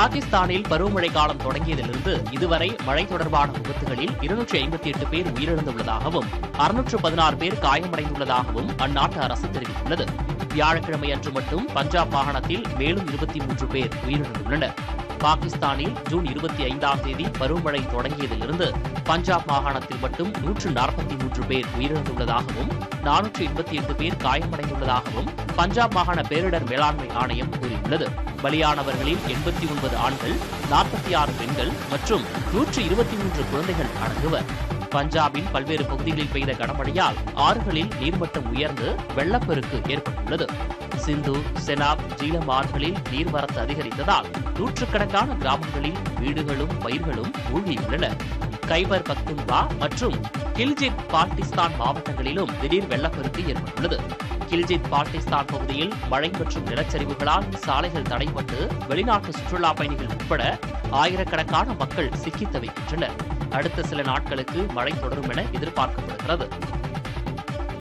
பாகிஸ்தானில் பருவமழை காலம் தொடங்கியதிலிருந்து இதுவரை மழை தொடர்பான விபத்துகளில் 258 பேர் உயிரிழந்துள்ளதாகவும் 616 பேர் காயமடைந்துள்ளதாகவும் அந்நாட்டு அரசு தெரிவித்துள்ளது. வியாழக்கிழமை அன்று மட்டும் பஞ்சாப் மாகாணத்தில் மேலும் 23 பேர் உயிரிழந்துள்ளனர். பாகிஸ்தானில் ஜூன் 25ஆம் தேதி பருவமழை தொடங்கியதிலிருந்து பஞ்சாப் மாகாணத்தில் மட்டும் 143 பேர் உயிரிழந்துள்ளதாகவும் 488 பேர் காயமடைந்துள்ளதாகவும் பஞ்சாப் மாகாண பேரிடர் மேலாண்மை ஆணையம் கூறியுள்ளது. பலியானவர்களில் 89 ஆண்கள், 46 பெண்கள் மற்றும் 123 குழந்தைகள் அடங்குவர். பஞ்சாபின் பல்வேறு பகுதிகளில் பெய்த கனமழையால் ஆறுகளில் நீர்மட்டம் உயர்ந்து வெள்ளப்பெருக்கு ஏற்பட்டுள்ளது. சிந்து, செனாப், ஜீலம் ஆறுகளில் நீர்வரத்து அதிகரித்ததால் நூற்றுக்கணக்கான கிராமங்களில் வீடுகளும் பயிர்களும் மூழ்கியுள்ளன. கைபர் பக்துன்வா மற்றும் கில்ஜித் பால்டிஸ்தான் மாவட்டங்களிலும் திடீர் வெள்ளப்பெருக்கு ஏற்பட்டுள்ளது. கில்ஜித் பால்டிஸ்தான் பகுதியில் மழை மற்றும் நிலச்சரிவுகளால் சாலைகள் தடைபட்டு வெளிநாட்டு சுற்றுலா பயணிகள் உட்பட ஆயிரக்கணக்கான மக்கள் சிக்கித் தவிக்கின்றனர். அடுத்த சில நாட்களுக்கு மழை தொடரும் என எதிர்பார்க்கப்படுகிறது.